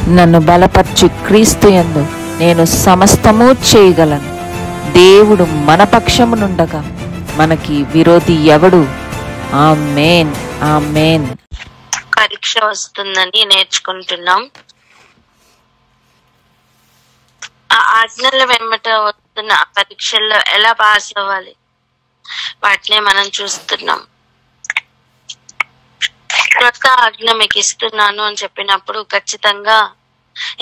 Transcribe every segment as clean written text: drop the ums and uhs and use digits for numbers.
నన్ను బలపర్చు క్రీస్తు యందు నేను సమస్తము చేయగలను. దేవుడు మన పక్షమునుండగా మనకి విరోధి ఎవడు? ఆమేన్, ఆమేన్. పరీక్ష వస్తుందని నేర్చుకుంటున్నాం. ఆ ఆజ్ఞల వెంబట వస్తున్న ఆ పరీక్షల్లో ఎలా పాస్ అవ్వాలి వాటినే మనం చూస్తున్నాం. కొత్త ఆజ్ఞ మీకు ఇస్తున్నాను అని చెప్పినప్పుడు ఖచ్చితంగా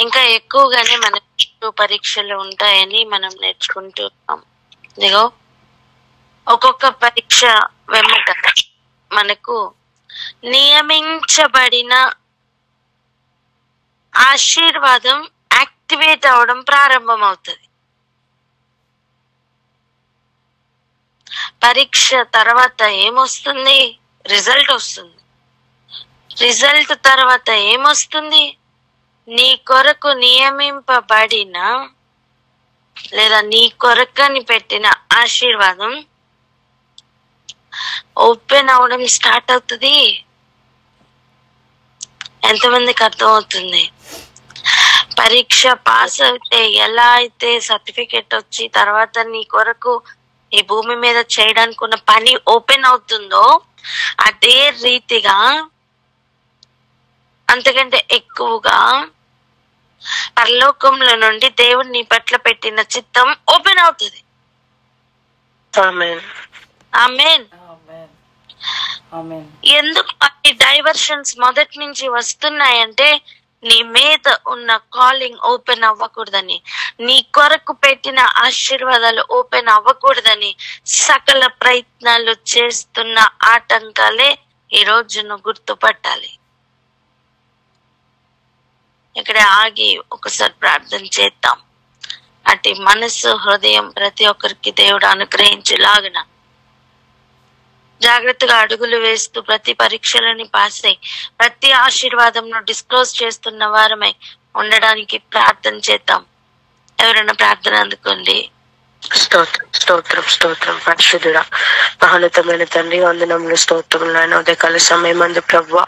ఇంకా ఎక్కువగానే మనకు పరీక్షలు ఉంటాయని మనం నేర్చుకుంటున్నాం. ఇదిగో ఒక్కొక్క పరీక్ష వెంబట మనకు నియమించబడిన ఆశీర్వాదం యాక్టివేట్ అవడం ప్రారంభం అవుతుంది. పరీక్ష తర్వాత ఏమొస్తుంది? రిజల్ట్ వస్తుంది. రిజల్ట్ తర్వాత ఏమొస్తుంది? నీ కొరకు నియమింపబడిన లేదా నీ కొరకని పెట్టిన ఆశీర్వాదం ఓపెన్ అవడం స్టార్ట్ అవుతుంది. ఎంతమందికి అర్థం అవుతుంది? పరీక్ష పాస్ అయితే ఎలా అయితే సర్టిఫికెట్ వచ్చి తర్వాత నీ కొరకు ఈ భూమి మీద చేయడానికి ఉన్న పని ఓపెన్ అవుతుందో అదే రీతిగా అంతకంటే ఎక్కువగా పరలోకంలో నుండి దేవుడు నీ పట్ల పెట్టిన చిత్తం ఓపెన్ అవుతుంది. ఆమేన్, ఆమేన్. ఆమేన్. ఎందుకు అన్ని డైవర్షన్స్ మొదటి నుంచి వస్తున్నాయంటే నీ మీద ఉన్న కాలింగ్ ఓపెన్ అవ్వకూడదని, నీ కొరకు పెట్టిన ఆశీర్వాదాలు ఓపెన్ అవ్వకూడదని సకల ప్రయత్నాలు చేస్తున్న ఆటంకాలే ఈ రోజు నువ్వు గుర్తుపట్టాలి. ఇక్కడ ఆగి ఒకసారి ప్రార్థన చేద్దాం. అటు మనసు హృదయం ప్రతి ఒక్కరికి దేవుడు అనుగ్రహించేలాగున జాగ్రత్తగా అడుగులు వేస్తూ ప్రతి పరీక్షలని పాస్ అయి ప్రతి ఆశీర్వాదంను డిస్క్లోజ్ చేస్తున్న వారమై ఉండడానికి ప్రార్థన చేద్దాం. ఎవరైనా ప్రార్థన అందుకోండి. స్తోత్రం, స్తోత్రం, స్తోత్రం. పరిశుద్ధుడా, మహోన్నతమైన తండ్రి, వందనములు, స్తోత్రములు నాయన. ఉదయకాల సమయమందు ప్రభువా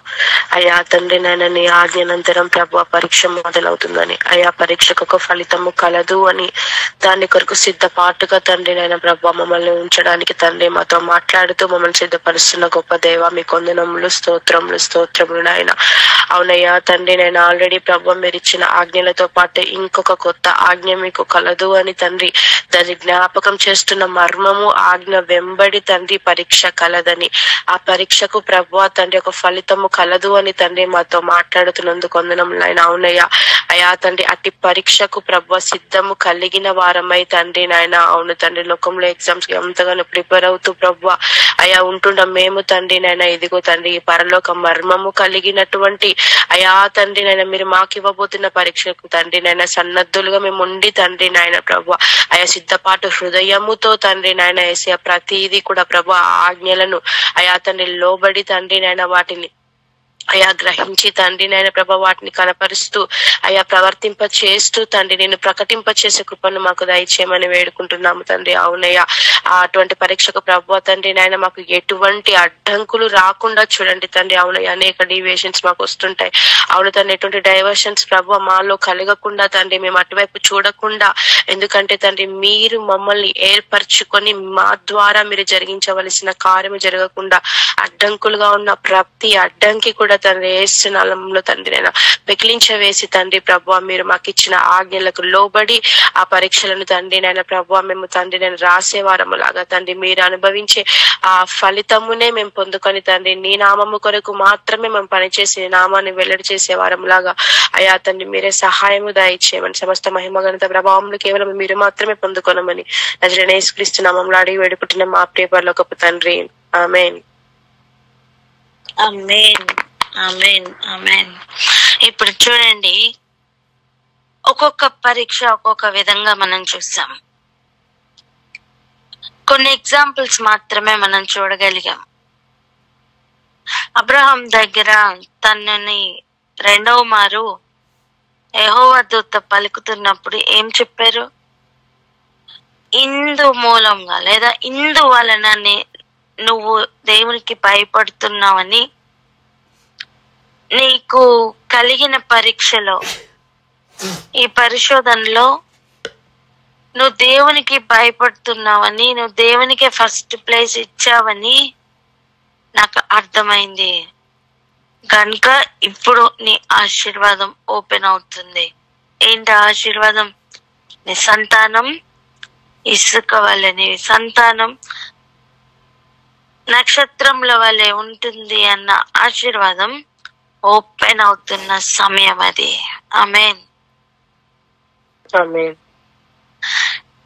అయ్యా తండ్రి నాయన నీ ఆజ్ఞానంతరం ప్రభువా పరీక్ష మొదలవుతుందని, అయ్యా పరీక్షకు ఒక ఫలితము కలదు అని దాని కొరకు సిద్ధపాటుగా తండ్రి నాయన ప్రభువా మమ్మల్ని ఉంచడానికి తండ్రి మాతో మాట్లాడుతూ మమ్మల్ని సిద్ధపరుస్తున్న గొప్ప దేవ మీకు వందనములు, స్తోత్రములు, స్తోత్రములు నాయన. అవునయ్యా తండ్రి నేను ఆల్రెడీ ప్రభువా మీరు ఇచ్చిన ఆజ్ఞలతో పాటు ఇంకొక కొత్త ఆజ్ఞ మీకు కలదు అని తండ్రి దాన్ని జ్ఞాపకం చేస్తున్న మర్మము ఆజ్ఞ వెంబడి తండ్రి పరీక్ష కలదని, ఆ పరీక్షకు ప్రభువా తండ్రి ఒక ఫలితము కలదు అని తండ్రి మాతో మాట్లాడుతున్నందుకు వందనములు ఆయన. అవునయ్యా అయా తండ్రి అట్టి పరీక్షకు ప్రభువా సిద్ధము కలిగిన వారమై తండ్రి నాయన. అవును తండ్రి లోకంలో ఎగ్జామ్స్ కి ఎంతగానో ప్రిపేర్ అవుతూ ప్రభువా అయా ఉంటుండ మేము తండ్రి నాయన ఇదిగో తండ్రి ఈ పరలోక మర్మము కలిగినటువంటి అయా తండ్రి నాయన మీరు మాకు ఇవ్వబోతున్న పరీక్షకు తండ్రి నాయన సన్నద్ధులుగా మేము ఉండి తండ్రి నాయన ప్రభువా అయా సిద్ధపాటు హృదయముతో తండ్రి నాయన యేసయ్య ప్రతిదీ కూడా ప్రభువా ఆజ్ఞలను అయా తండ్రి లోబడి తండ్రి నాయన వాటిని అయా గ్రహించి తండ్రి నాయన ప్రభా వాటిని కనపరుస్తూ అయా ప్రవర్తింప చేస్తూ తండ్రి నేను ప్రకటింప చేసే కృపను మాకు దయచేయమని వేడుకుంటున్నాము తండ్రి. అవునయ్యా అటువంటి పరీక్షకు ప్రభువా తండ్రి నాయన మాకు ఎటువంటి అడ్డంకులు రాకుండా చూడండి తండ్రి. అవునయ్యా అనేక డీవియేషన్స్ మాకు వస్తుంటాయి. అవును తండ్రి ఎటువంటి డైవర్షన్స్ ప్రభువా మాలో కలగకుండా తండ్రి మేము అటువైపు చూడకుండా, ఎందుకంటే తండ్రి మీరు మమ్మల్ని ఏర్పరచుకొని మా ద్వారా మీరు జరిగించవలసిన కార్యము జరగకుండా అడ్డంకులుగా ఉన్న ప్రతి అడ్డంకి కూడా తండ్రి ఏసునామములో తండ్రి నేను పెకిలించవేసి తండ్రి ప్రభువా మీరు మాకు ఇచ్చిన ఆజ్ఞలకు లోబడి ఆ పరీక్షలను తండ్రి నాయన ప్రభువా మేము తండ్రి నేను రాసేవారము లాగా తండ్రి మీరు అనుభవించే ఆ ఫలితమునే మేము పొందుకొని తండ్రి నీ నామము కొరకు మాత్రమే మేము పనిచేసి నీ నామాన్ని వెల్లడి చేసే వారములాగా అయా తండ్రి మీరే సహాయము దయచేయమని, సమస్త మహిమ ఘనత ప్రభావములు కేవలం మీరు మాత్రమే పొందుకొనమని నజరేయుడైన యేసుక్రీస్తు నామములో అడిగి వేడుకుంటున్న మా ప్రియ పరలోకపు తండ్రి. ఆమేన్, ఆమేన్, ఆమేన్, ఆమేన్. ఇప్పుడు చూడండి ఒక్కొక్క పరీక్ష ఒక్కొక్క విధంగా మనం చూసాం. కొన్ని ఎగ్జాంపుల్స్ మాత్రమే మనం చూడగలిగాం. అబ్రహాం దగ్గర తనని రెండవ మారు యెహోవా దూత పలుకుతున్నప్పుడు ఏం చెప్పారు? ఇందు మూలంగా లేదా ఇందు వలన నువ్వు దేవునికి భయపడుతున్నావని నీకు కలిగిన పరీక్షలో ఈ పరిశోధనలో నువ్వు దేవునికి భయపడుతున్నావని, నువ్వు దేవునికే ఫస్ట్ ప్లేస్ ఇచ్చావని నాకు అర్థమైంది కనుక ఇప్పుడు నీ ఆశీర్వాదం ఓపెన్ అవుతుంది. ఏంటి ఆశీర్వాదం? నీ సంతానం ఇసుక వలె, నీ సంతానం నక్షత్రంల వలె ఉంటుంది అన్న ఆశీర్వాదం ఓపెన్ అవుతున్న సమయం అది. ఆమేన్. ఆమేన్.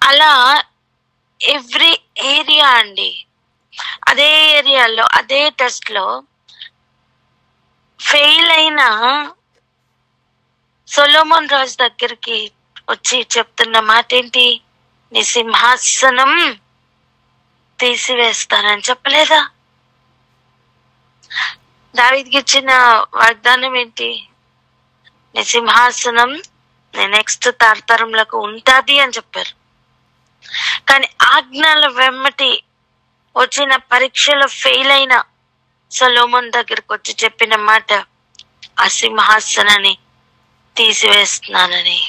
అలా ఎవ్రీ ఏరియా అండి, అదే ఏరియాలో అదే టెస్ట్ లో ఫెయిల్ అయిన సొలొమోన్ రాజు దగ్గరికి వచ్చి చెప్తున్న మాట ఏంటి? నీ సింహాసనం తీసివేస్తానని చెప్పలేదా? దావీదుకి ఇచ్చిన వాగ్దానం ఏంటి? నీ సింహాసనం నీ నెక్స్ట్ తరతరములకు ఉంటాది అని చెప్పారు. కానీ ఆజ్ఞల వెమ్మటి వచ్చిన పరీక్షలో ఫెయిల్ అయిన సొలొమోన్ దగ్గరకు వచ్చి చెప్పిన మాట, ఆ సింహాసనాన్ని తీసివేస్తున్నానని.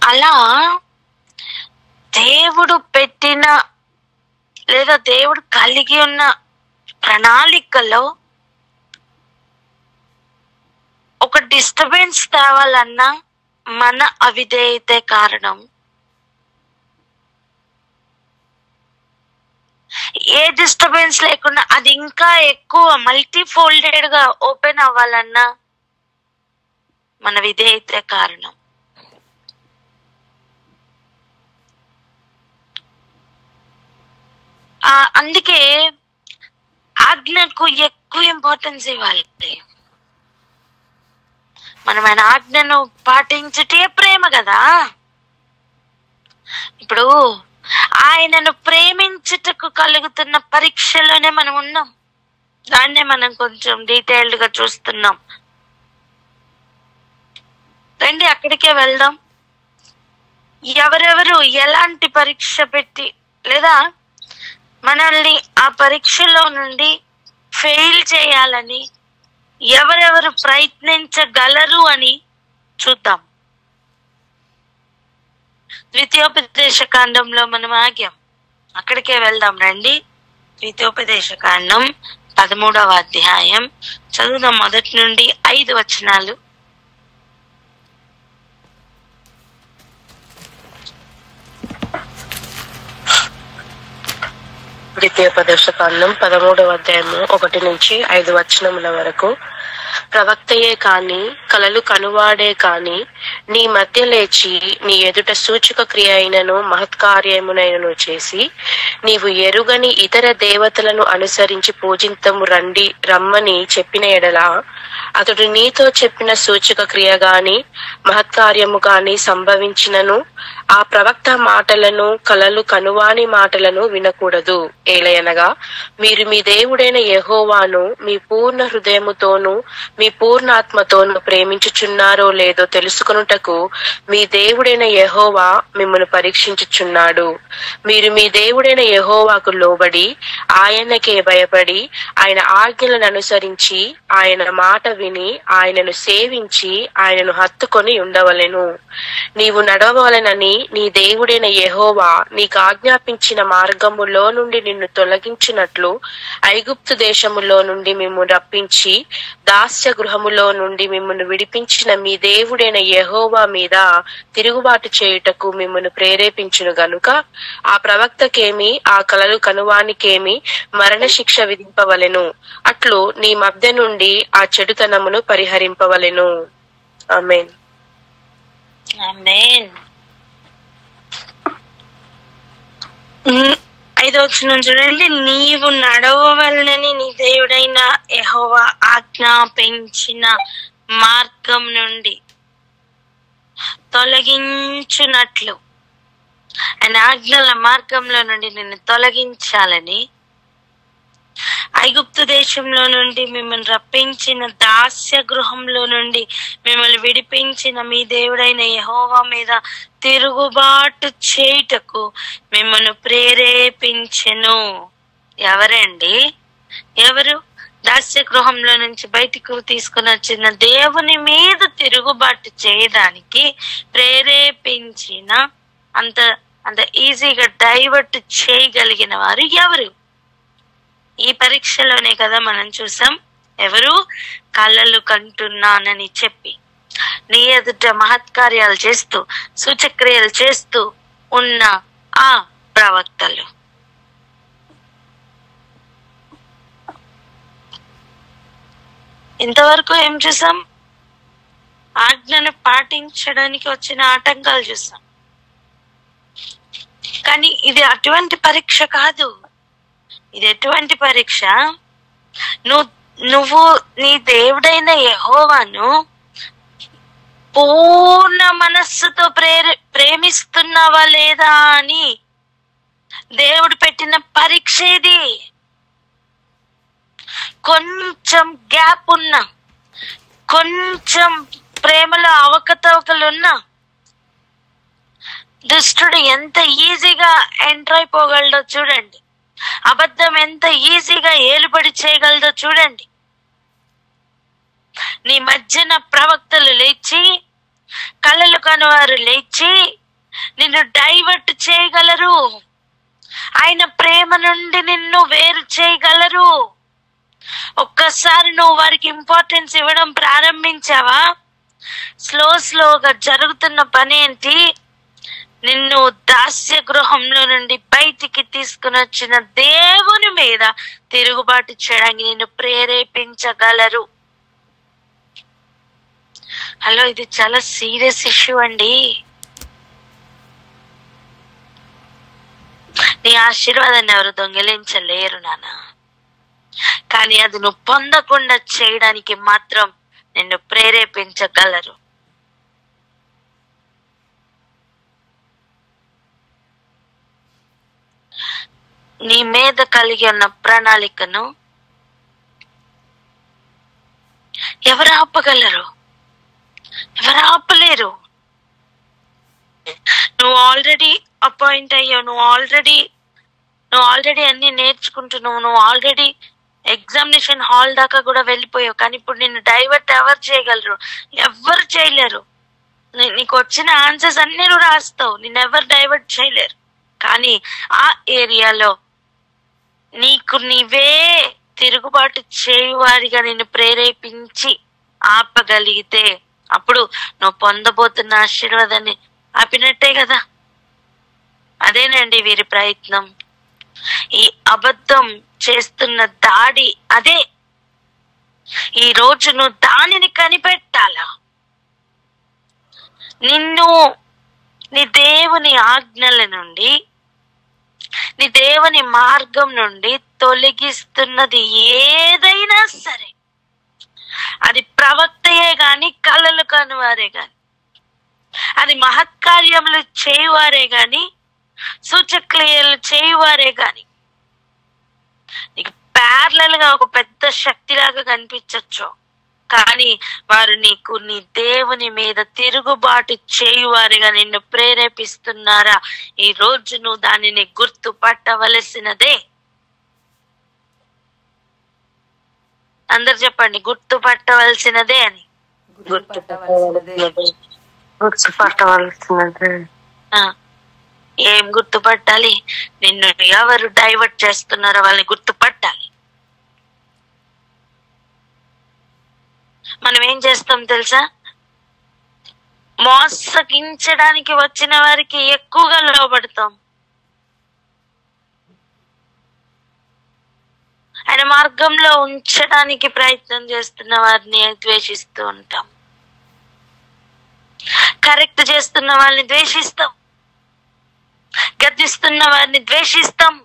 అలా దేవుడు పెట్టిన లేదా దేవుడు కలిగి ఉన్న ప్రణాళికలో ఒక డిస్టర్బెన్స్ తేవాలన్నా మన అవిధేయతే కారణం. ఏ డిస్టర్బెన్స్ లేకుండా అది ఇంకా ఎక్కువ మల్టీ ఫోల్డెడ్ గా ఓపెన్ అవ్వాలన్నా మన విధేయతే కారణం. అందుకే ఆజ్ఞకు ఎక్కువ ఇంపార్టెన్స్ ఇవ్వాలి. మనం ఆయన ఆజ్ఞను పాటించుటే ప్రేమ కదా. ఇప్పుడు ఆయనను ప్రేమించుటకు కలుగుతున్న పరీక్షలోనే మనం ఉన్నాం. దాన్నే మనం కొంచెం డీటెయిల్డ్ గా చూస్తున్నాం. రండి అక్కడికే వెళ్దాం. ఎవరెవరు ఎలాంటి పరీక్ష పెట్టి లేదా మనల్ని ఆ పరీక్షలో నుండి ఫెయిల్ చేయాలని ఎవరెవరు ప్రయత్నించగలరు అని చూద్దాం. ద్వితీయోపదేశ కాండంలో మనం ఆగాం. అక్కడికే వెళ్దాం రండి. ద్వితీయోపదేశ కాండం 13వ అధ్యాయం చదువుదాం. మొదటి నుండి 5 వచనాలు. ద్వితీయోపదేశ కాండం 13వ అధ్యాయము 1 నుంచి 5 వచనముల వరకు. ప్రవక్తయే కాని కలలు కనువాడే కాని నీ మధ్య లేచి నీ ఎదుట సూచక క్రియ అయినను మహత్కార్యమునైనను చేసి నీవు ఎరుగని ఇతర దేవతలను అనుసరించి పూజింతము రమ్మని చెప్పిన ఎడల అతడు నీతో చెప్పిన సూచక క్రియ గాని మహత్కార్యము గాని సంభవించినను ఆ ప్రవక్త మాటలను కలలు కనువాని మాటలను వినకూడదు. ఏలయనగా మీరు మీ దేవుడైన యెహోవాను మీ పూర్ణ హృదయముతోనూ మీ పూర్ణాత్మతోనూ ప్రేమించుచున్నారో లేదో తెలుసుకొనుటకు మీ దేవుడైన యెహోవా మిమ్మల్ని పరీక్షించుచున్నాడు. మీరు మీ దేవుడైన యెహోవాకు లోబడి ఆయనకే భయపడి ఆయన ఆజ్ఞలను అనుసరించి ఆయన మాట విని ఆయనను సేవించి ఆయనను హత్తుకొని ఉండవలెను. నీవు నడవవలెనని నీ దేవుడైన యెహోవా నీకు ఆజ్ఞాపించిన మార్గములో నుండి నిన్ను తొలగించినట్లు ఐగుప్తు దేశములో నుండి మిమ్ము రప్పించి దాస్య గృహములో నుండి మిమ్మల్ని విడిపించిన మీ దేవుడైన యెహోవా మీద తిరుగుబాటు చేయుటకు మిమ్మల్ని ప్రేరేపించును గనుక ఆ ప్రవక్తకేమి ఆ కలలు కనువానికేమి మరణ శిక్ష విధింపవలెను. అట్లు నీ మధ్య నుండి ఆ చెడుతనమును పరిహరింపవలెను. ఆమేన్. ఆమేన్. 5వ వచనం చూడండి. నీవు నడవవలనని నీ దేవుడైన యెహోవా ఆజ్ఞాపించిన మార్గం నుండి తొలగించునట్లు, ఆయన ఆజ్ఞల మార్గంలో నుండి నిన్ను తొలగించాలని ఐగుప్తు దేశంలో నుండి మిమ్మల్ని రప్పించిన దాస్య గృహంలో నుండి మిమ్మల్ని విడిపించిన మీ దేవుడైన యెహోవా మీద తిరుగుబాటు చేయుటకు మిమ్మల్ని ప్రేరేపించెను. ఎవరండి? ఎవరు? దాస్య గృహంలో నుంచి బయటకు తీసుకుని వచ్చిన దేవుని మీద తిరుగుబాటు చేయడానికి ప్రేరేపించిన అంత అంత ఈజీగా డైవర్ట్ చేయగలిగిన వారు ఎవరు? ఈ పరీక్షలోనే కదా మనం చూసాం. ఎవరు? కలలు కంటున్నానని చెప్పి నీ ఎదుట మహత్కార్యాలు చేస్తూ సూచక్రియలు చేస్తూ ఉన్న ఆ ప్రవక్తలు. ఇంతవరకు ఏం చూసాం? ఆజ్ఞను పాటించడానికి వచ్చిన ఆటంకాలు చూసాం. కానీ ఇది అటువంటి పరీక్ష కాదు. ఇది ఎటువంటి పరీక్ష? నువ్వు నీ దేవుడైన యెహోవాను పూర్ణ మనస్సుతో ప్రేమిస్తున్నావా లేదా అని దేవుడు పెట్టిన పరీక్ష ఇది. కొంచెం గ్యాప్ ఉన్నా, కొంచెం ప్రేమలో అవకతవకలున్నా దుష్టుడు ఎంత ఈజీగా ఎంటర్ అయిపోగలడో చూడండి. అబద్ధం ఎంత ఈజీగా ఏలుబడి చేయగలదో చూడండి. నీ మధ్యన ప్రవక్తలు లేచి, కలలు కనువారు లేచి నిన్ను డైవర్ట్ చేయగలరు. ఆయన ప్రేమ నుండి నిన్ను వేరు చేయగలరు. ఒక్కసారి నువ్వు వారికి ఇంపార్టెన్స్ ఇవ్వడం ప్రారంభించావా, స్లోగా జరుగుతున్న పని ఏంటి? నిన్ను దాస్య గృహంలో నుండి బయటికి తీసుకుని వచ్చిన దేవుని మీద తిరుగుబాటు చేయడానికి నిన్ను ప్రేరేపించగలరు. హలో, ఇది చాలా సీరియస్ ఇష్యూ అండి. నీ ఆశీర్వాదాన్ని ఎవరు దొంగిలించలేరు నాన్న. కానీ అది నువ్వు పొందకుండా చేయడానికి మాత్రం నిన్ను ప్రేరేపించగలరు. నీ మీద కలిగి ఉన్న ప్రణాళికను ఎవరు ఆపగలరు? ఎవరు ఆపలేరు. నువ్వు ఆల్రెడీ అపాయింట్ అయ్యావు. నువ్వు ఆల్రెడీ అన్ని నేర్చుకుంటున్నావు. నువ్వు ఆల్రెడీ ఎగ్జామినేషన్ హాల్ దాకా కూడా వెళ్ళిపోయావు. కానీ ఇప్పుడు నిన్ను డైవర్ట్ ఎవరు చేయగలరు? ఎవరు చేయలేరు. నీకు వచ్చిన ఆన్సర్స్ అన్ని నువ్వు రాస్తావు. నిన్నెవరు డైవర్ట్ చేయలేరు. కానీ ఆ ఏరియాలో నీకు నీవే తిరుగుబాటు చేయువారిగా నిన్ను ప్రేరేపించి ఆపగలిగితే అప్పుడు నువ్వు పొందబోతున్న ఆశీర్వాదాన్ని ఆపినట్టే కదా. అదేనండి వీరి ప్రయత్నం. ఈ అబద్ధం చేస్తున్న దాడి అదే. ఈ రోజు నువ్వు దానిని కనిపెట్టాలా. నిన్ను నీ దేవుని ఆజ్ఞల నుండి, నీ దేవుని మార్గం నుండి తొలగిస్తున్నది ఏదైనా సరే, అది ప్రవక్తయే గాని, కలలు కానివారే గాని, అది మహత్కార్యములు చేయువారే గాని, సూచక్రియలు చేయువారే గాని, నీకు ప్యారలల్ గా ఒక పెద్ద శక్తిలాగా కనిపించచ్చు. కానీ వారు నీకు నీ దేవుని మీద తిరుగుబాటు చేయువారిగా నిన్ను ప్రేరేపిస్తున్నారా? ఈ రోజు నువ్వు దానిని గుర్తుపట్టవలసినదే. అందరు చెప్పండి, గుర్తుపట్టవలసినదే అని. గుర్తుపట్టవలసినదే. ఏం గుర్తుపట్టాలి? నిన్ను ఎవరు డైవర్ట్ చేస్తున్నారో వాళ్ళని గుర్తుపట్టాలి. మనం ఏం చేస్తాం తెలుసా? మోసగించడానికి వచ్చిన వారికి ఎక్కువగా లోబడతాం. ఆయన మార్గంలో ఉంచడానికి ప్రయత్నం చేస్తున్న వారిని ద్వేషిస్తూ ఉంటాం. కరెక్ట్ చేస్తున్న వాళ్ళని ద్వేషిస్తాం. గద్దిస్తున్న వారిని ద్వేషిస్తాం.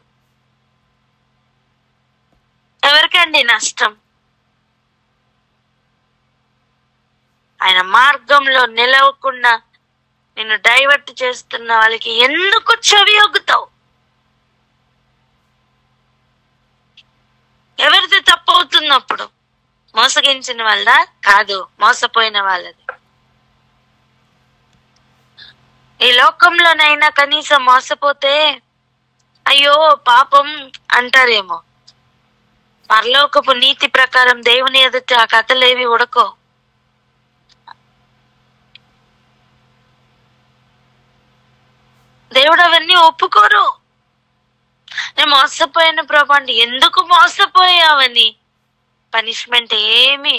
ఎవరికండి నష్టం? ఆయన మార్గంలో నిలవకుండా నిన్ను డైవర్ట్ చేస్తున్న వాళ్ళకి ఎందుకు చెవి ఒగ్గుతావు? ఎవరిది తప్పు అవుతున్నప్పుడు? మోసగించిన వాళ్ళ కాదు, మోసపోయిన వాళ్ళది. ఈ లోకంలోనైనా కనీసం మోసపోతే అయ్యో పాపం అంటారేమో, పరలోకపు నీతి ప్రకారం దేవుని ఎదుట ఆ కథలేవి ఉడకో. దేవుడు అవన్నీ ఒప్పుకోరు. నేను మోసపోయిన ప్రభు అంటే, ఎందుకు మోసపోయావని పనిష్మెంట్ ఏమి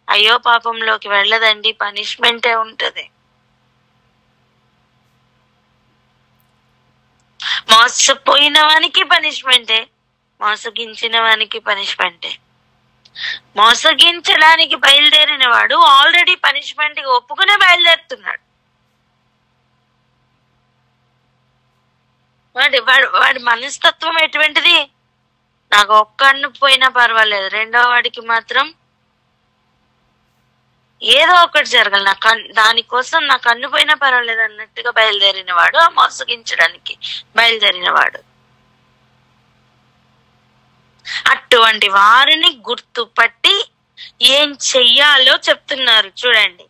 అయ్యో పాపంలోకి వెళ్ళదండి, పనిష్మెంటే ఉంటది. మోసపోయిన వానికి పనిష్మెంటే, మోసగించిన వానికి పనిష్మెంటే. మోసగించడానికి బయలుదేరిన వాడు ఆల్రెడీ పనిష్మెంట్ కి ఒప్పుకునే బయలుదేరుతున్నాడు. వాడి మనస్తత్వం ఎటువంటిది? నాకు ఒక్క కన్ను పోయినా పర్వాలేదు, రెండో వాడికి మాత్రం ఏదో ఒకటి జరగాలి, దానికోసం నా కన్ను పోయినా పర్వాలేదు అన్నట్టుగా బయలుదేరిన వాడు, ఆ మోసగించడానికి బయలుదేరిన వాడు. అటువంటి వారిని గుర్తుపట్టి ఏం చెయ్యాలో చెప్తున్నారు చూడండి.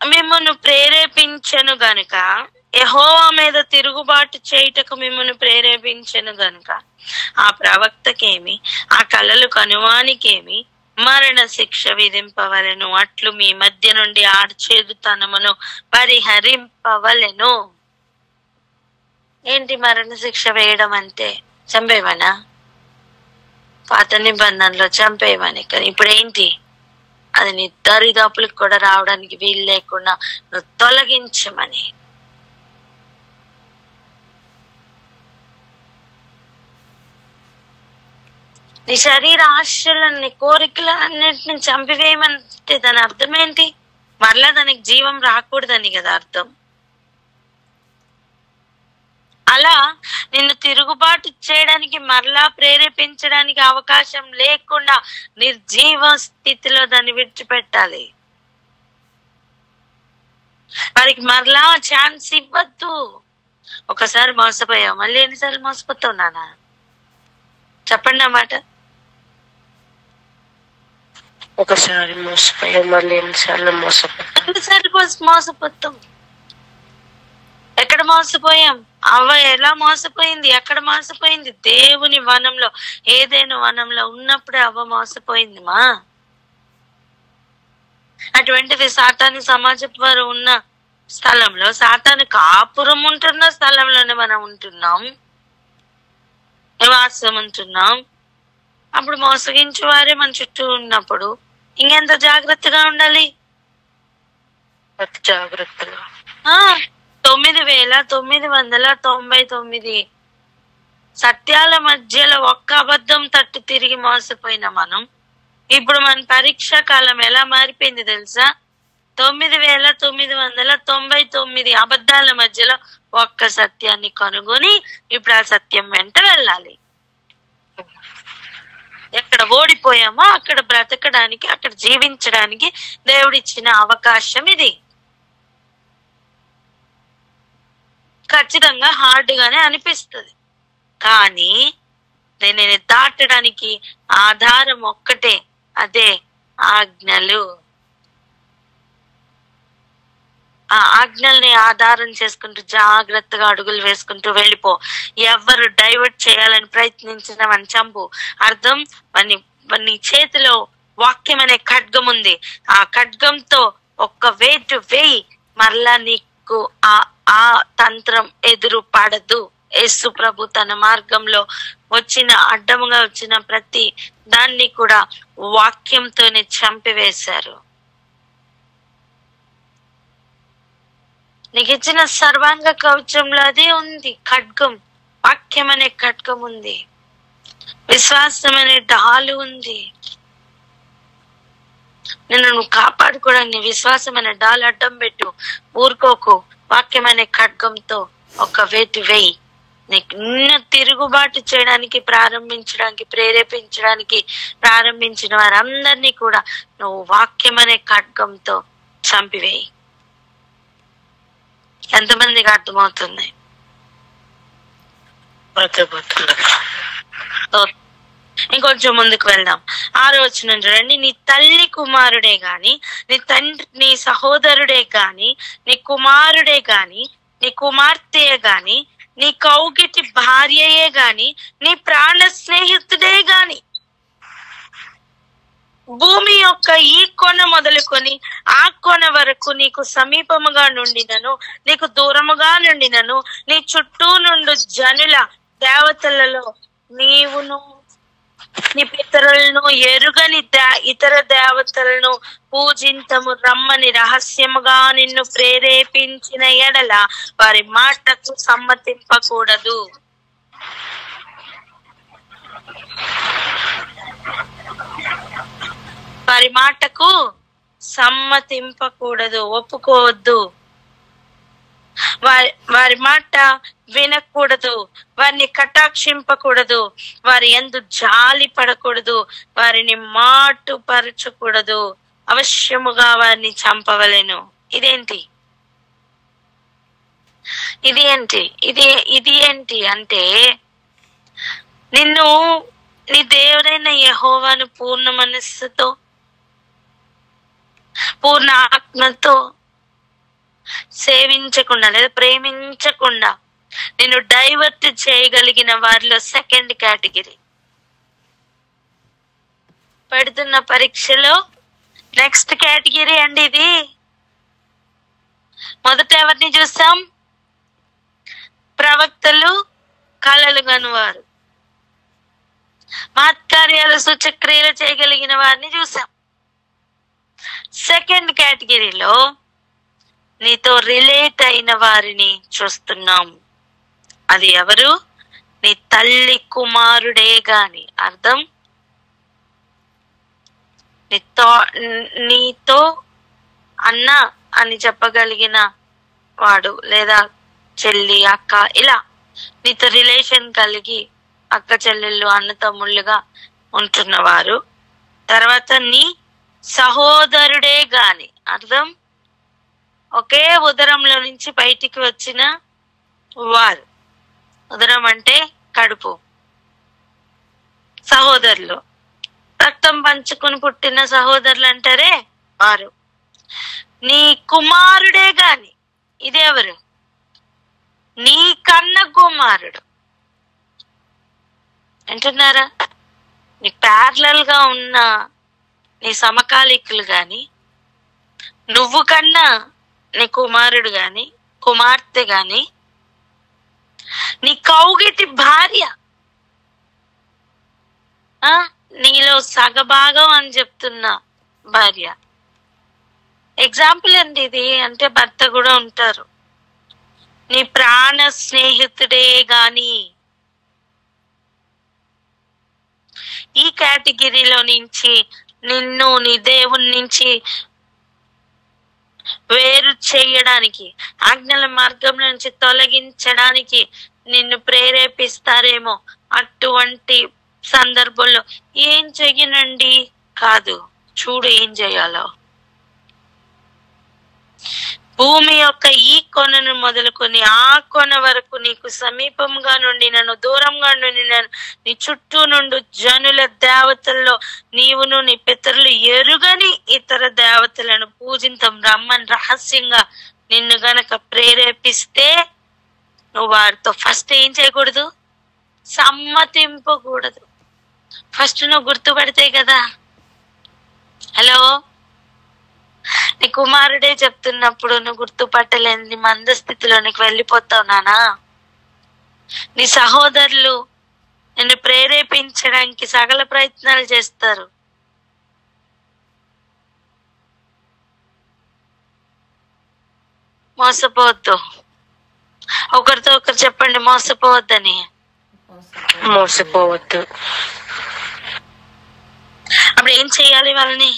మిమ్మల్ని ప్రేరేపించను గనుక, యెహోవా మీద తిరుగుబాటు చేయుటకు మిమ్మల్ని ప్రేరేపించను గనుక ఆ ప్రవక్తకేమి, ఆ కలలు కనువానికేమి మరణ శిక్ష విధింపవలెను. అట్లు మీ మధ్య నుండి ఆర్చేదుతనమును పరిహరింపవలెను. ఏంటి మరణ శిక్ష వేయడం అంటే? చంపేయమనా? పాత నిబంధనలో చంపేయమని. కానీ ఇప్పుడు ఏంటి? అది నీ దరిదాపులకు కూడా రావడానికి వీలు లేకుండా నువ్వు తొలగించమని. నీ శరీర ఆశలను, నీ కోరికలన్నింటిని చంపివేయమంటే దాని అర్థం ఏంటి? మరలా దానికి జీవం రాకూడదని కదా అర్థం. అలా నిన్ను తిరుగుబాటు చేయడానికి, మరలా ప్రేరేపించడానికి అవకాశం లేకుండా నిర్జీవ స్థితిలో దాన్ని విడిచిపెట్టాలి. వారికి మరలా ఛాన్స్ ఇవ్వద్దు. ఒకసారి మోసపోయావు, మళ్ళీ ఎన్నిసార్లు మోసపోతావు నాన్న? చెప్పండి అన్నమాట. ఒకసారి మోసపోయాం, మళ్ళీ ఎన్నిసార్లు మోసపోతాం. ఎక్కడ మోసపోయాం? అవ్వ ఎలా మోసపోయింది? ఎక్కడ మోసపోయింది? దేవుని వనంలో, ఏదైనా వనంలో ఉన్నప్పుడే అవ్వ మోసపోయింది మా. అటువంటిది సాతాను సమాజపు వారు ఉన్న స్థలంలో, సాతాను కాపురం ఉంటున్న స్థలంలోనే మనం ఉంటున్నాం, నివాసం ఉంటున్నాం. అప్పుడు మోసగించే వారే మన చుట్టూ ఉన్నప్పుడు ఇంకెంత జాగ్రత్తగా ఉండాలి? జాగ్రత్తగా. 9,999 సత్యాల మధ్యలో ఒక్క అబద్ధం తట్టు తిరిగి మోసపోయిన మనం ఇప్పుడు మన పరీక్షా కాలం ఎలా మారిపోయింది తెలుసా? 9,999 అబద్ధాల మధ్యలో ఒక్క సత్యాన్ని కనుగొని ఇప్పుడు ఆ సత్యం వెంట వెళ్ళాలి. ఎక్కడ ఓడిపోయామో అక్కడ బ్రతకడానికి, అక్కడ జీవించడానికి దేవుడిచ్చిన అవకాశం ఇది. ఖచ్చితంగా హార్డ్ గానే అనిపిస్తుంది, కానీ దీనిని దాటడానికి ఆధారం ఒక్కటే, అదే ఆజ్ఞలు. ఆ ఆజ్ఞల్ని ఆధారం చేసుకుంటూ జాగ్రత్తగా అడుగులు వేసుకుంటూ వెళ్ళిపో. ఎవరు డైవర్ట్ చేయాలని ప్రయత్నించిన వాడిని చంపు. అర్థం, నీ చేతిలో వాక్యం అనే ఖడ్గం ఉంది. ఆ ఖడ్గంతో ఒక్క వేటు వేయి, మరలా నీకు ఆ తంత్రం ఎదురు పడదు. యేసు ప్రభు తన మార్గంలో వచ్చిన, అడ్డముగా వచ్చిన ప్రతి దాన్ని కూడా వాక్యంతోనే చంపివేశారు. నీకు ఇచ్చిన సర్వాంగ కవచంలో అదే ఉంది, ఖడ్గం. వాక్యం అనే ఖడ్గం ఉంది, విశ్వాసం అనే డాలు ఉంది. నిన్ను నువ్వు కాపాడుకోవడానికి విశ్వాసం అనే డాలు అడ్డం పెట్టు, ఊరుకోకు. వాక్యం అనే ఖడ్గంతో ఒక వేటు వేయి. నిన్ను తిరుగుబాటు చేయడానికి, ప్రారంభించడానికి, ప్రేరేపించడానికి ప్రారంభించిన వారందరినీ కూడా నువ్వు వాక్యం అనే ఖడ్గంతో చంపివేయి. ఎంతమందికి అర్థమవుతుంది? ఇంకొంచెం ముందుకు వెళ్దాం. 6వ వచనం చూడండి. నీ తల్లి కుమారుడే గాని, నీ తండ్రి, నీ సహోదరుడే గాని, నీ కుమారుడే గాని, నీ కుమార్తె గాని, నీ కౌగిటి భార్యయే గాని, నీ ప్రాణ స్నేహితుడే గాని, భూమి యొక్క ఈ కొన మొదలుకొని ఆ కొన వరకు నీకు సమీపముగా నుండినను, నీకు దూరముగా నుండినను, నీ చుట్టూ నుండి జనుల దేవతలలో నీవును నీ పితరులను ఎరుగని ఇతర దేవతలను పూజింతము రమ్మని రహస్యముగా నిన్ను ప్రేరేపించిన ఎడల వారి మాటకు సమ్మతింపకూడదు. వారి మాటకు సమ్మతింపకూడదు, ఒప్పుకోవద్దు. వారి మాట వినకూడదు, వారిని కటాక్షింపకూడదు, వారి యందు జాలి పడకూడదు, వారిని మాటుపరచకూడదు, అవశ్యముగా వారిని చంపవలెను. ఇదేంటి ఇది ఏంటి అంటే, నిన్ను నీ దేవుడైన యెహోవాను పూర్ణ మనస్సుతో పూర్ణ ఆత్మతో సేవించకుండా లేదా ప్రేమించకుండా నేను డైవర్ట్ చేయగలిగిన వారిలో సెకండ్ కేటగిరీ. పెడుతున్న పరీక్షలో నెక్స్ట్ కేటగిరీ అండి ఇది. మొదట ఎవరిని చూసాం? ప్రవక్తలు, కళలు కనువారు, మహత్కార్యాలు సూచక్రియలు చేయగలిగిన వారిని చూసాం. సెకండ్ కేటగిరీలో నీతో రిలేట్ అయిన వారిని చూస్తున్నాం. అది ఎవరు? నీ తల్లి కుమారుడే గాని, అర్థం నీతో అన్న అని చెప్పగలిగిన వాడు, లేదా చెల్లి, అక్క, ఇలా నీతో రిలేషన్ కలిగి అక్క చెల్లెళ్ళు అన్న తమ్ముళ్ళుగా ఉంటున్నవారు. తర్వాత నీ సహోదరుడే గాని, అర్థం ఒకే ఉదరంలో నుంచి బయటికి వచ్చిన వారు. ఉదరం అంటే కడుపు, సహోదరులు, రక్తం పంచుకుని పుట్టిన సహోదరులు అంటారే వారు. నీ కుమారుడే గాని, ఇదెవరు? నీ కన్న కుమారుడు అంటున్నారా? నీ ప్యారలల్ గా ఉన్న నీ సమకాలికులు గాని, నువ్వు కన్నా నీ కుమారుడు గాని కుమార్తె గాని, నీ కౌగిటి భార్య, నీలో సగభాగం అని చెప్తున్న భార్య. ఎగ్జాంపుల్ అండి ఇది. అంటే భర్త కూడా ఉంటారు. నీ ప్రాణ స్నేహితుడే గాని, ఈ కేటగిరీలో నుంచి నిన్ను నీ దేవుని నుంచి వేరు చేయడానికి, ఆజ్ఞల మార్గంలో నుంచి తొలగించడానికి నిన్ను ప్రేరేపిస్తారేమో. అటువంటి సందర్భంలో ఏం చెయ్యనండి కాదు, చూడు ఏం చేయాలో. భూమి యొక్క ఈ కొనను మొదలుకొని ఆ కొన వరకు నీకు సమీపంగా నుండి నన్ను దూరంగా నుండి నన్ను నీ చుట్టూ నుండి జనుల దేవతల్లో నీవును నీ పితరులు ఎరుగని ఇతర దేవతలను పూజింతం రమ్మని రహస్యంగా నిన్ను గనక ప్రేరేపిస్తే నువ్వు వారితో ఫస్ట్ ఏం చేయకూడదు? సమ్మతింపకూడదు. ఫస్ట్ నువ్వు గుర్తుపడితే కదా. హలో, నీ కుమారుడే చెప్తున్నప్పుడు నువ్వు గుర్తుపట్టలేని మందస్థితిలోనికి వెళ్ళిపోతావు నానా. నీ సహోదరులు నిన్ను ప్రేరేపించడానికి సకల ప్రయత్నాలు చేస్తారు. మోసపోవద్దు. ఒకరితో ఒకరు చెప్పండి, మోసపోవద్దని. మోసపోవద్దు. అప్పుడు ఏం చేయాలి? వాళ్ళని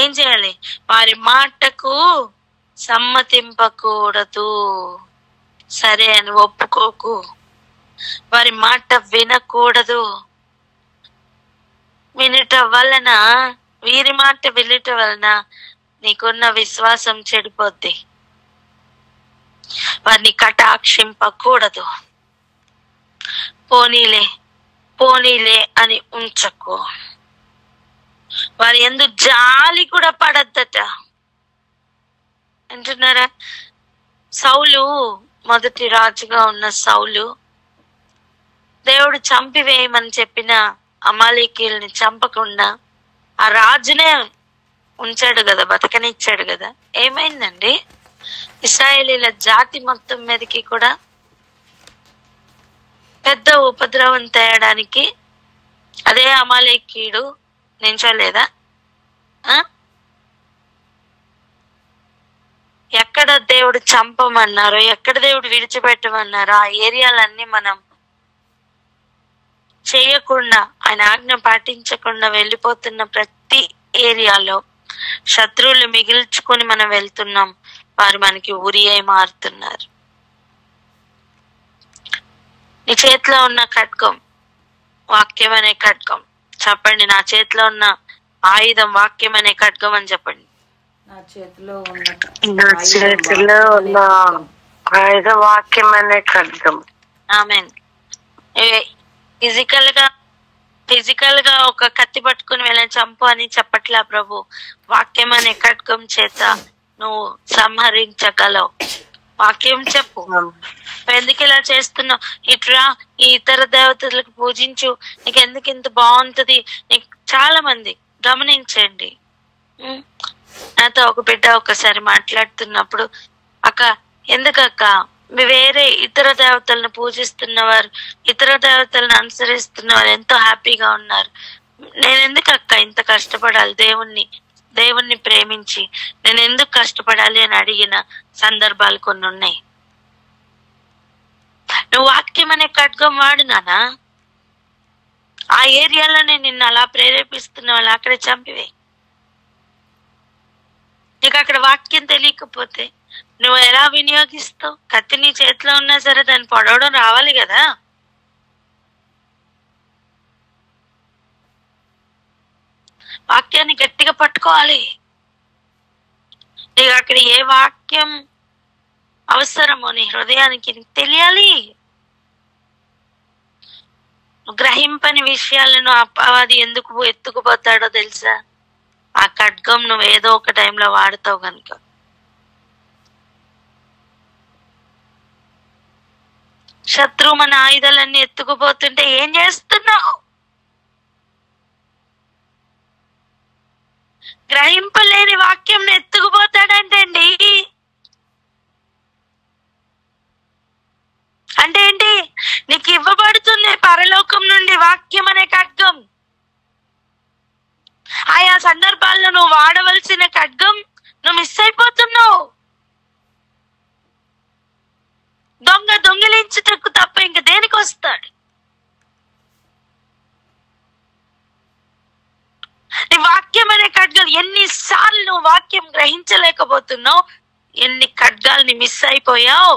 ఏం చేయాలి? వారి మాటకు సమ్మతింపకూడదు. సరే అని ఒప్పుకోకు. వారి మాట వినకూడదు. వినటం వలన, వీరి మాట వినటం వలన నీకున్న విశ్వాసం చెడిపోద్ది. వారిని కటాక్షింపకూడదు. పోనీలే పోనీలే అని ఉంచకు. వారి యందు జాలి కూడా పడద్దట అంటున్నారా? సౌలు మొదటి రాజుగా ఉన్న సౌలు దేవుడు చంపివేయమని చెప్పిన అమాలేకీయుల్ని చంపకుండా ఆ రాజునే ఉంచాడు కదా, బతకనిచ్చాడు కదా. ఏమైందండి? ఇశ్రాయేలీల జాతి మొత్తం మీదకి కూడా పెద్ద ఉపద్రవం తేయడానికి అదే అమాలేకీయుడు నించోలేదా? ఎక్కడ దేవుడు చంపమన్నారో, ఎక్కడ దేవుడు విడిచిపెట్టమన్నారో ఆ ఏరియాలన్నీ మనం చేయకుండా, ఆయన ఆజ్ఞ పాటించకుండా వెళ్ళిపోతున్న ప్రతి ఏరియాలో శత్రువులు మిగిల్చుకొని మనం వెళ్తున్నాం. వారు మనకి ఉరి అయి మారుతున్నారు. నీ చేతిలో ఉన్న ఖడ్గం వాక్యం అనే ఖడ్గం. చెప్పండి, నా చేతిలో ఉన్న ఆయుధం వాక్యం అనే ఖడ్గం అని చెప్పండి. నా చేతిలో ఉన్న ఆయుధ వాక్యం అనే ఖడ్గం. ఆమేన్. ఫిజికల్ గా ఒక కత్తి పట్టుకుని వెళ్ళని చంపు అని చెప్పట్లా ప్రభు. వాక్యం అనే ఖడ్గం చేత నువ్వు సంహరించగలవు. వాక్యం చెప్పు. ఎందుకు ఇలా చేస్తున్నావు? ఇట్లా ఈ ఇతర దేవతలకు పూజించు, నీకు ఎందుకు ఇంత బాగుంటది. నీకు చాలా మంది గమనించండి. నాతో ఒక బిడ్డ ఒకసారి మాట్లాడుతున్నప్పుడు, అక్క ఎందుకక్క వేరే ఇతర దేవతలను పూజిస్తున్నవారు, ఇతర దేవతలను అనుసరిస్తున్నవారు ఎంతో హ్యాపీగా ఉన్నారు, నేను ఎందుకు అక్క ఇంత కష్టపడాలి? దేవుణ్ణి ప్రేమించి నేను ఎందుకు కష్టపడాలి అని అడిగిన సందర్భాలు కొన్ని ఉన్నాయి. నువ్వు వాక్యం అనే ఖడ్గం వాడు నానా. ఆ ఏరియాలోనే నిన్ను అలా ప్రేరేపిస్తున్న వాళ్ళు అక్కడే చంపివే. నీకు అక్కడ వాక్యం తెలియకపోతే నువ్వు ఎలా వినియోగిస్తావు? కత్తి నీ చేతిలో ఉన్నా సరే దాన్ని పొడవడం రావాలి కదా. వాక్యాన్ని గట్టిగా పట్టుకోవాలి. నీకు అక్కడ ఏ వాక్యం అవసరమో నీ హృదయానికి తెలియాలి. గ్రహింపని విషయాలను అపవాది ఎందుకు ఎత్తుకుపోతాడో తెలుసా? ఆ ఖడ్గం నువ్వు ఏదో ఒక టైంలో వాడుతావు కనుక. శత్రువు మన ఆయుధాలన్నీ ఎత్తుకుపోతుంటే ఏం చేస్తున్నావు? గ్రహింపలేని వాక్యం ఎత్తుకుపోతాడంటండి. అంటే ఏంటి? నీకు ఇవ్వబడుతుంది పరలోకం నుండి వాక్యం అనే ఖడ్గం. ఆయా సందర్భాల్లో నువ్వు వాడవలసిన ఖడ్గం నువ్వు మిస్ అయిపోతున్నావు. దొంగిలించుటకు తప్ప ఇంక దేనికి వస్తాడు? నీ వాక్యం అనే ఖడ్గాలు ఎన్నిసార్లు నువ్వు వాక్యం గ్రహించలేకపోతున్నావు, ఎన్ని ఖడ్గాల్ని మిస్ అయిపోయావు.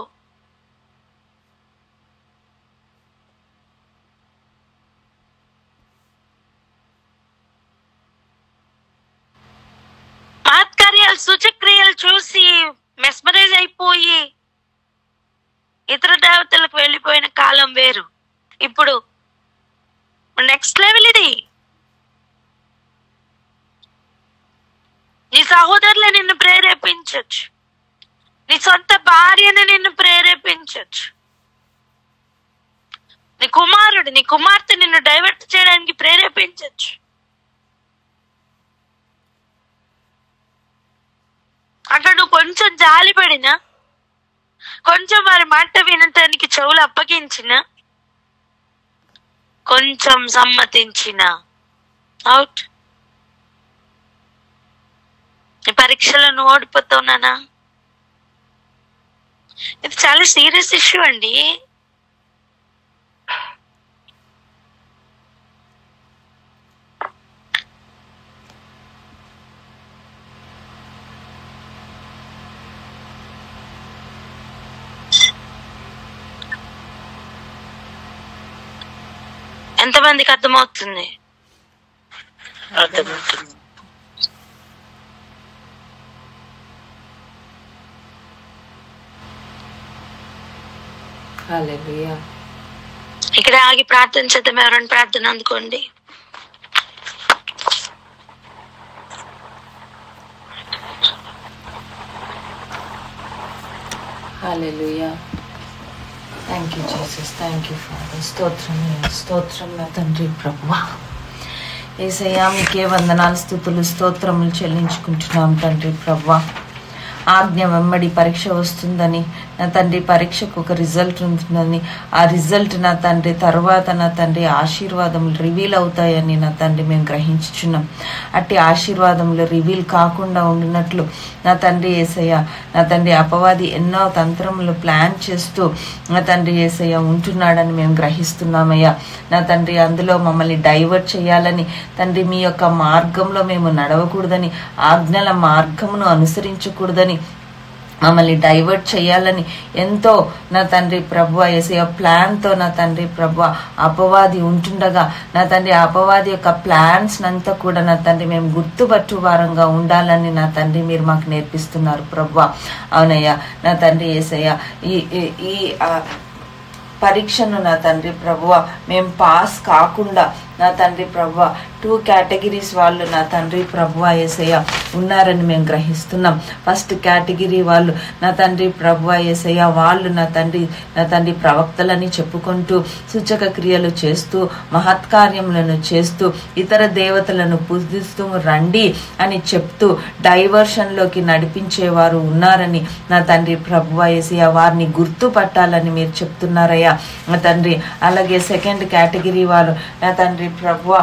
మహత్కార్యాలు సూచక్రియలు చూసి మెస్మరైజ్ అయిపోయి ఇతర దేవతలకు వెళ్ళిపోయిన కాలం వేరు. ఇప్పుడు నెక్స్ట్ లెవెల్ ఇది. నీ సహోదరులు నిన్ను ప్రేరేపించచ్చు, నీ సొంత భార్యని నిన్ను ప్రేరేపించచ్చు, నీ కుమారుడు నీ కుమార్తె నిన్ను డైవర్ట్ చేయడానికి ప్రేరేపించచ్చు. అక్కడ నువ్వు కొంచెం జాలి పడినా, కొంచెం వారి మాట వినటానికి చెవులు అప్పగించిన, కొంచెం సమ్మతించిన అవుట్. ఈ పరీక్షలో నువ్వు ఓడిపోతావు నానా. ఇది చాలా సీరియస్ ఇష్యూ అండి. ఎంతమందికి అర్థమవుతుంది? అర్థమవుతుంది. హల్లెలూయా. ఇక్కడ ఆగి ప్రార్థన చేద్దాం. ఎవరైనా ప్రార్థన అందుకోండి. Hallelujah. Thank you Jesus, thank you father. స్తోత్రం నా తండ్రి ప్రభువా. యేసయ్యా మీకే వందనాలు, స్తుతులు, స్తోత్రములు చెల్లించుకుంటున్నాం తండ్రి ప్రభువా. ఆజ్ఞ వెంబడి పరీక్ష వస్తుందని నా తండ్రి, పరీక్షకు ఒక రిజల్ట్ ఉంటుందని, ఆ రిజల్ట్ నా తండ్రి తర్వాత నా తండ్రి ఆశీర్వాదములు రివీల్ అవుతాయని నా తండ్రి మేము గ్రహించుచున్నాం. అట్టి ఆశీర్వాదములు రివీల్ కాకుండా ఉండినట్లు నా తండ్రి యేసయ్య, నా తండ్రి అపవాది ఎన్నో తంత్రములు ప్లాన్ చేస్తూ నా తండ్రి యేసయ్య ఉంటున్నాడని మేము గ్రహిస్తున్నామయ్యా. నా తండ్రి అందులో మమ్మల్ని డైవర్ట్ చేయాలని తండ్రి, మీ యొక్క మార్గంలో మేము నడవకూడదని, ఆజ్ఞల మార్గమును అనుసరించకూడదని, మమ్మల్ని డైవర్ట్ చేయాలని ఎంతో నా తండ్రి ప్రభువా యేసయ్య ప్లాన్తో నా తండ్రి ప్రభువా అపవాది ఉంటుండగా నా తండ్రి అపవాది యొక్క ప్లాన్స్ అంతా కూడా నా తండ్రి మేము గుర్తుపట్టు వారంగా ఉండాలని నా తండ్రి మీరు మాకు నేర్పిస్తున్నారు ప్రభువా. అవునయ్యా నా తండ్రి యేసయ్య, ఈ పరీక్షను నా తండ్రి ప్రభువా మేము పాస్ కాకుండా నా తండ్రి ప్రభువా 2 కేటగిరీస్ వాళ్ళు నా తండ్రి ప్రభువా యేసయ్య ఉన్నారని మేము గ్రహిస్తున్నాం. ఫస్ట్ కేటగిరీ వాళ్ళు నా తండ్రి ప్రభువా యేసయ్య, వాళ్ళు నా తండ్రి ప్రవక్తలని చెప్పుకుంటూ సూచక క్రియలు చేస్తూ మహత్కార్యములను చేస్తూ ఇతర దేవతలను పూజిస్తూ రండి అని చెప్తూ డైవర్షన్లోకి నడిపించేవారు ఉన్నారని నా తండ్రి ప్రభువా యేసయ్య వారిని గుర్తుపట్టాలని మీరు చెప్తున్నారయ్యా నా తండ్రి. అలాగే సెకండ్ కేటగిరీ వారు నా తండ్రి ప్రభువా,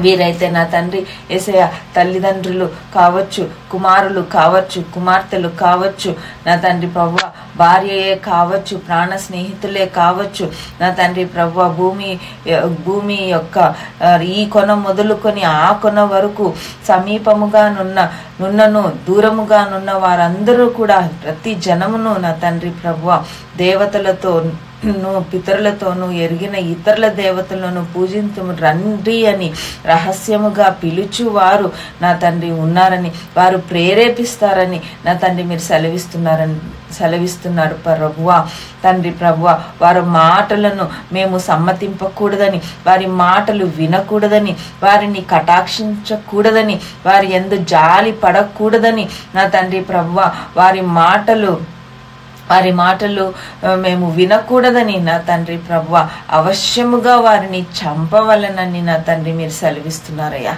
వీరైతే నా తండ్రి యేసయ్య తల్లిదండ్రులు కావచ్చు, కుమారులు కావచ్చు, కుమార్తెలు కావచ్చు, నా తండ్రి ప్రభువా భార్యయే కావచ్చు, ప్రాణ స్నేహితులే కావచ్చు, నా తండ్రి ప్రభువా భూమి యొక్క ఈ కొన మొదలుకొని ఆ కొన వరకు సమీపముగా నున్నను దూరముగానున్న వారందరూ కూడా ప్రతి జనమును నా తండ్రి ప్రభువా దేవతలతో పితరులతోనూ ఎరిగిన ఇతరుల దేవతలను పూజింతుము రండి అని రహస్యముగా పిలుచువారు నా తండ్రి ఉన్నారని, వారు ప్రేరేపిస్తారని నా తండ్రి మీరు సెలవిస్తున్నారు ప్రభువా. తండ్రి ప్రభువా వారి మాటలను మేము సమ్మతింపకూడదని, వారి మాటలు వినకూడదని, వారిని కటాక్షించకూడదని, వారి యందు జాలి పడకూడదని నా తండ్రి ప్రభువా వారి మాటలు మేము వినకూడదని నా తండ్రి ప్రభువా అవశ్యముగా వారిని చంపవలనని నా తండ్రి మీరు సెలవిస్తున్నారయ్యా.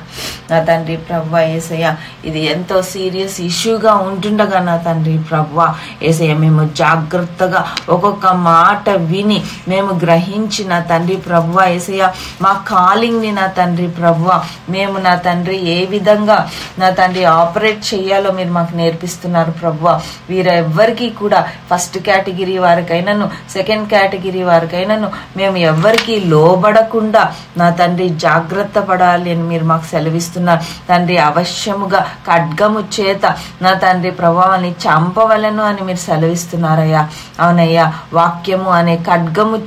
నా తండ్రి ప్రభువా యేసయ్య, ఇది ఎంతో సీరియస్ ఇష్యూగా ఉంటుండగా నా తండ్రి ప్రభువా యేసయ్య మేము జాగ్రత్తగా ఒక్కొక్క మాట విని మేము గ్రహించి నా తండ్రి ప్రభువా యేసయ్య మా కాలింగ్ని నా తండ్రి ప్రభువా మేము నా తండ్రి ఏ విధంగా నా తండ్రి ఆపరేట్ చేయాలో మీరు మాకు నేర్పిస్తున్నారు ప్రభువా. వీరెవ్వరికీ కూడా ఫస్ట్ కేటగిరీ వారికైనాను సెకండ్ కేటగిరీ వారికైనాను మేము ఎవ్వరికి లోబడకుండా నా తండ్రి జాగ్రత్త పడాలి అని మీరు మాకు సెలవిస్తున్నారు తండ్రి. అవశ్యముగా ఖడ్గము చేత నా తండ్రి ప్రభావాన్ని చంపవలను అని మీరు సెలవిస్తున్నారయ్యా. అవునయ్యా, వాక్యము అనే ఖడ్గము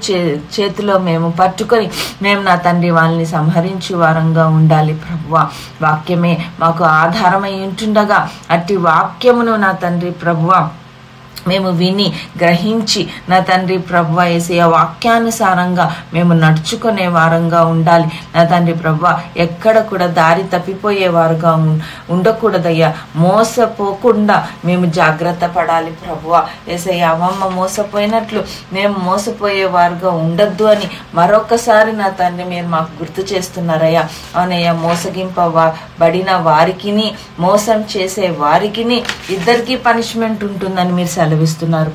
చేతిలో మేము పట్టుకొని మేము నా తండ్రి వాళ్ళని సంహరించే వారంగా ఉండాలి ప్రభువా. వాక్యమే మాకు ఆధారమై ఉంటుండగా అట్టి వాక్యమును నా తండ్రి ప్రభువా మేము విని గ్రహించి నా తండ్రి ప్రభువా యేసయ్య వాక్యానుసారంగా మేము నడుచుకునే వారంగా ఉండాలి నా తండ్రి ప్రభువా. ఎక్కడ కూడా దారి తప్పిపోయేవారుగా ఉండకూడదయ్యా. మోసపోకుండా మేము జాగ్రత్త పడాలి ప్రభువా యేసయ్య. అమ్మమ్మ మోసపోయినట్లు మేము మోసపోయేవారుగా ఉండద్దు అని మరొకసారి నా తండ్రి మీరు మాకు గుర్తు చేస్తున్నారయ్యా. అవునయ్యా, మోసగింపబడిన వారికిని మోసం చేసే వారికిని ఇద్దరికి పనిష్మెంట్ ఉంటుందని మీరు సెలవిస్తున్నారు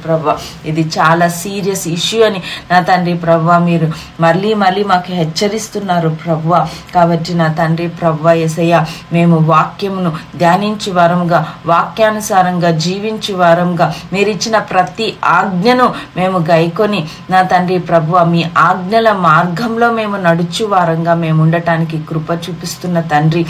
ప్రభా. ఇది చాలా సీరియస్ ఇష్యూ అని నా తండ్రి ప్రభా మీరు మళ్ళీ మాకు హెచ్చరిస్తున్నారు ప్రభా. కాబట్టి నా తండ్రి ప్రభా యేసయ్య మేము వాక్యమును ధ్యానించే వారంగా, వాక్యానుసారంగా జీవించే వారంగా, మీరిచ్చిన ప్రతి ఆజ్ఞను మేము గైకొని నా తండ్రి ప్రభువా మీ ఆజ్ఞల మార్గంలో మేము నడుచు వారంగా మేము ఉండటానికి కృప చూపిస్తున్న తండ్రి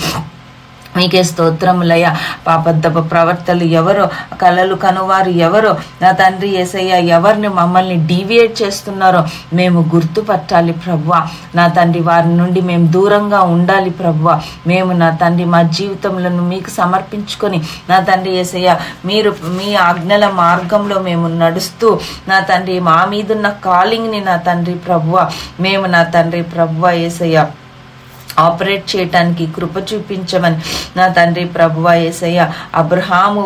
మీకే స్తోత్రములయ్యా. పాపద్దప ప్రవర్తలు ఎవరో, కలలు కనువారు ఎవరో నా తండ్రి యేసయ్య ఎవరిని మమ్మల్ని డీవియేట్ చేస్తున్నారో మేము గుర్తుపట్టాలి ప్రభువా. నా తండ్రి వారి నుండి మేము దూరంగా ఉండాలి ప్రభువా. మేము నా తండ్రి మా జీవితములను మీకు సమర్పించుకొని నా తండ్రి యేసయ్య మీరు మీ ఆజ్ఞల మార్గంలో మేము నడుస్తూ నా తండ్రి మా మీదున్న కాలింగ్ని నా తండ్రి ప్రభువా మేము నా తండ్రి ప్రభువా యేసయ్య ఆపరేట్ చేయటానికి కృప చూపించమని నా తండ్రి ప్రభువా యేసయ్య, అబ్రహాము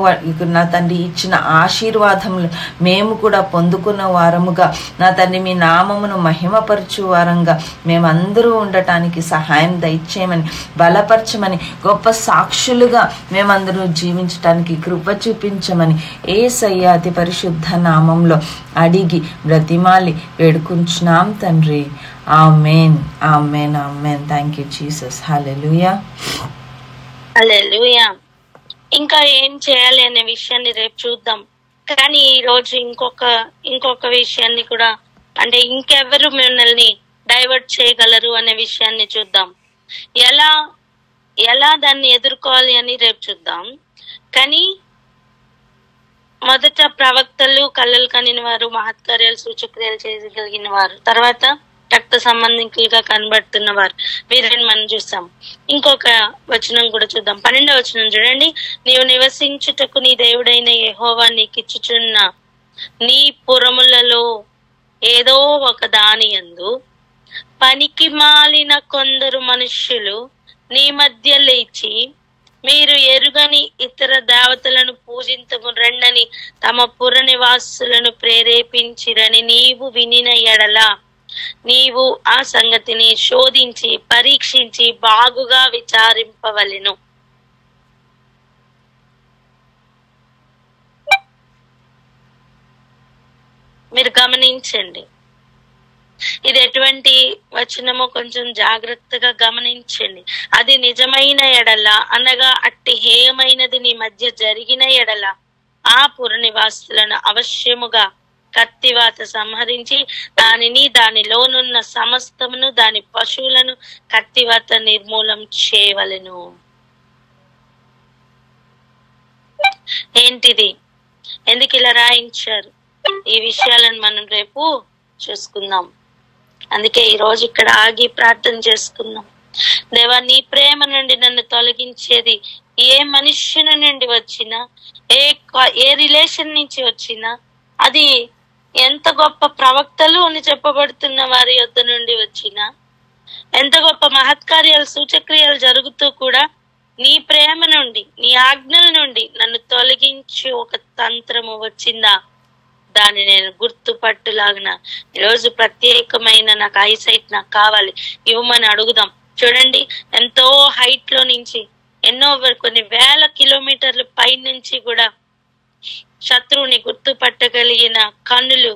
నా తండ్రి ఇచ్చిన ఆశీర్వాదములు మేము కూడా పొందుకున్న వారముగా నా తండ్రి మీ నామమును మహిమపరచు వారంగా మేమందరూ ఉండటానికి సహాయం దయచేయమని, బలపరచమని, గొప్ప సాక్షులుగా మేమందరూ జీవించటానికి కృప చూపించమని యేసయ్య అతి పరిశుద్ధ నామంలో అడిగి బ్రతిమాలి వేడుకుంటున్నాం తండ్రి. Amen, amen, amen. Thank you Jesus. Hallelujah, hallelujah. ఇంకా ఏం చేయాలి అనే విషయాన్ని రేపు చూద్దాం. కానీ ఈ రోజు ఇంకొక విషయాన్ని కూడా, అంటే ఇంకెవరు మిమ్మల్ని డైవర్ట్ చేయగలరు అనే విషయాన్ని చూద్దాం. ఎలా దాన్ని ఎదుర్కోవాలి అని రేపు చూద్దాం. కానీ మొదట ప్రవక్తలు, కళ్ళలు కనిన వారు, మహత్కార్యాలు సూచక్రియలు చేయగలిగిన వారు, తర్వాత రక్త సంబంధికులుగా కనబడుతున్న వారు, వీరిని మనం చూస్తాం. ఇంకొక వచనం కూడా చూద్దాం. 12వ వచనం చూడండి. నీవు నివసించుటకు నీ దేవుడైన యెహోవా నీకిచ్చుచున్న నీ పురములలో ఏదో ఒక దాని యందు పనికి మాలిన కొందరు మనుష్యులు నీ మధ్య లేచి మీరు ఎరుగని ఇతర దేవతలను పూజించము రండని తమ పుర నివాసులను ప్రేరేపించిరని నీవు వినిన ఎడల నీవు ఆ సంగతిని శోధించి పరీక్షించి బాగుగా విచారింపవలెను. మీరు గమనించండి, ఇది ఎటువంటి వచనమో కొంచెం జాగ్రత్తగా గమనించండి. అది నిజమైన ఎడల, అనగా అట్టి హేయమైనది నీ మధ్య జరిగిన ఎడల ఆ పుర నివాసులను అవశ్యముగా కత్తివాత సంహరించి దానిని దానిలోనున్న సమస్తమును దాని పశువులను కత్తివాత నిర్మూలం చేయవలెను. ఏంటిది? ఎందుకు ఇలా రాయించారు? ఈ విషయాలను మనం రేపు చూసుకుందాం. అందుకే ఈ రోజు ఇక్కడ ఆగి ప్రార్థన చేసుకుందాం. దేవా, నీ ప్రేమ నుండి నన్ను తొలగించేది ఏ మనుష్యుని నుండి వచ్చినా, ఏ రిలేషన్ నుంచి వచ్చినా, అది ఎంత గొప్ప ప్రవక్తలు అని చెప్పబడుతున్న వారి యొద్ద నుండి వచ్చినా, ఎంత గొప్ప మహత్కార్యాలు సూచక్రియలు జరుగుతూ కూడా నీ ప్రేమ నుండి, నీ ఆజ్ఞల నుండి నన్ను తొలగించి ఒక తంత్రము వచ్చిందా, దాన్ని నేను గుర్తుపట్టులాగిన ఈరోజు ప్రత్యేకమైన నాకు ఐసైట్ నాకు కావాలి, ఇవ్వమని అడుగుదాం. చూడండి, ఎంతో హైట్ లో నుంచి కొన్ని వేల కిలోమీటర్ల పై నుంచి కూడా శత్రువుని గుర్తుపట్టగలిగిన కన్నులు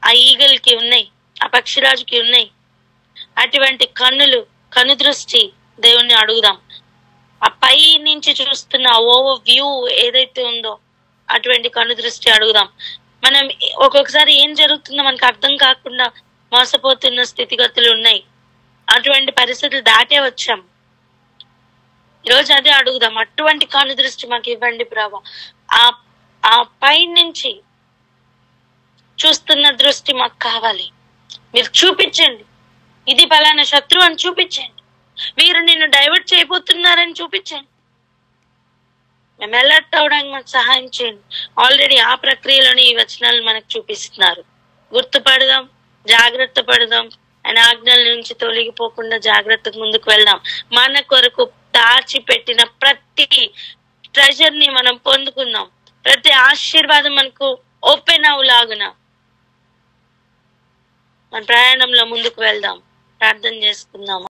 ఆ ఈగల్కి ఉన్నాయి, ఆ పక్షిరాజుకి ఉన్నాయి. అటువంటి కను దృష్టి దేవుణ్ణి అడుగుదాం. ఆ పై నుంచి చూస్తున్న ఓవర్ వ్యూ ఏదైతే ఉందో అటువంటి కను దృష్టి అడుగుదాం. మనం ఒక్కొక్కసారి ఏం జరుగుతుందో మనకు అర్థం కాకుండా మోసపోతున్న స్థితిగతులు ఉన్నాయి. అటువంటి పరిస్థితులు దాటే వచ్చాం. ఈరోజు అదే అడుగుదాం. అటువంటి కను దృష్టి మాకు ఇవ్వండి ప్రభా. ఆ పై నుంచి చూస్తున్న దృష్టి మాకు కావాలి. మీరు చూపించండి, ఇది పలానా శత్రువు అని చూపించండి, మీరు నిన్ను డైవర్ట్ చేయబోతున్నారని చూపించండి. మేము అలర్ట్ అవడానికి మాకు సహాయం చేయండి. ఆల్రెడీ ఆ ప్రక్రియలోనే ఈ వచనాలు మనకు చూపిస్తున్నారు. గుర్తుపడదాం, జాగ్రత్త పడదాం, ఆయన ఆజ్ఞల నుంచి తొలగిపోకుండా జాగ్రత్తగా ముందుకు వెళ్దాం. మన కొరకు దాచిపెట్టిన ప్రతి ట్రెజర్ ని మనం పొందుకుందాం. ప్రతి ఆశీర్వాదం మనకు ఓపెన్ అవులాగున మన ప్రయాణంలో ముందుకు వెళ్దాం. ప్రార్థన చేసుకుందాం.